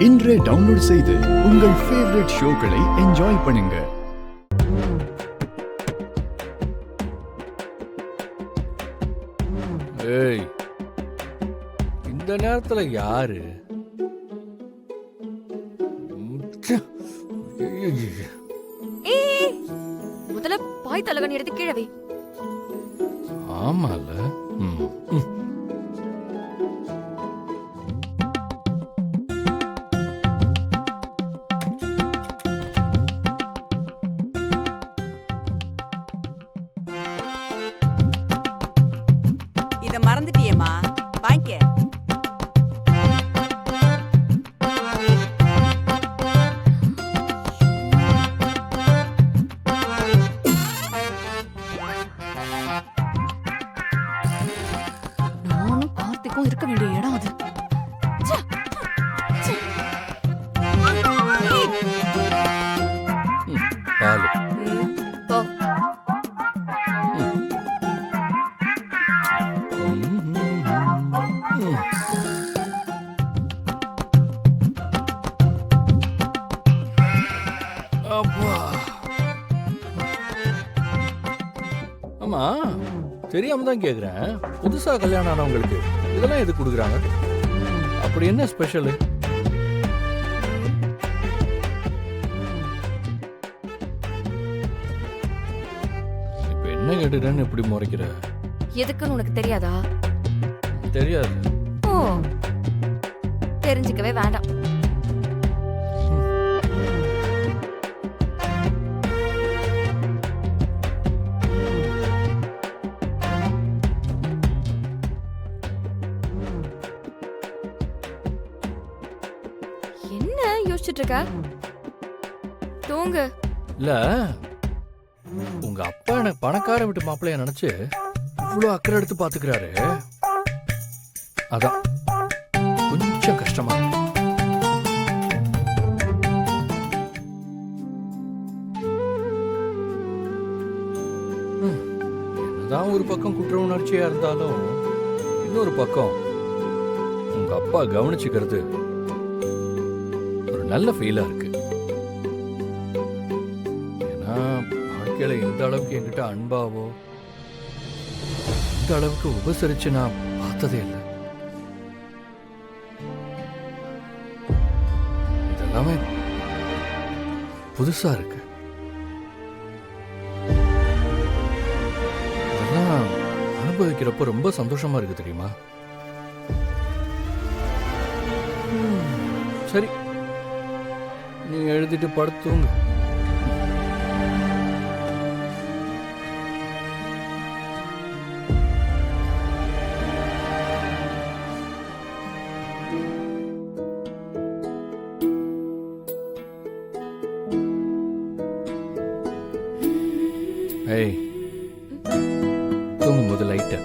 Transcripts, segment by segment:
இன்றே டவுன்லோட் செய்து உங்கள் ஃபேவரட் ஷோக்களை என்ஜாய் பண்ணுங்க. ஏய், இந்த நேரத்துல யாரு? முதல்ல பாய் தலகன் எடுத்து கீழே வை. ஆமால. இத மறந்துட்டியேம்மா, வாங்கிக்க. நானும் கார்த்திக்கும் இருக்க வேண்டிய இடம் அது. பாலு. போ. அப்பா. ஆமா, தெரியாம தான் கேக்குறேன். புதுசா கல்யாணம் ஆனவங்களுக்கு இதெல்லாம் எதுக்கு கொடுக்குறாங்க? அப்படி என்ன ஸ்பெஷல்? இப்ப என்ன கேட்டுட்டேன்னு இப்படி முறைக்கிற? எதுக்குன்னு உனக்கு தெரியாதா? தெரியாது. ஓ, தெரிஞ்சுக்கவே வேண்டாம். என்ன யோசிச்சுட்டு இருக்க? தூங்கு. இல்ல, உங்க அப்பா எனக்கு பணக்கார விட்டு மாப்பிள்ளைய நினைச்சு இவ்வளவு அக்கறை எடுத்து பாத்துக்கிறாரு. அதான் கொஞ்சம் கஷ்டமா இருக்கு. என்னதான் ஒரு பக்கம் குற்ற உணர்ச்சியா இருந்தாலும் இன்னொரு பக்கம் உங்க அப்பா கவனிச்சுக்கிறது ஒரு நல்ல ஃபீலா இருக்கு. ஏன்னா வாழ்க்கையில இந்த அளவுக்கு என்கிட்ட அன்பாவோ இந்த அளவுக்கு உபசரிச்சு நான் பார்த்ததே இல்லை. இதெல்லாமே புதுசா இருக்கு. இதெல்லாம் அனுபவிக்கிறப்ப ரொம்ப சந்தோஷமா இருக்கு தெரியுமா? சரி, நீ எழுதிட்டு படுத்துங்க. ஏய், தூங்கும் போது லைட்டை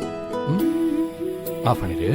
ஆஃப் பண்ணிடு.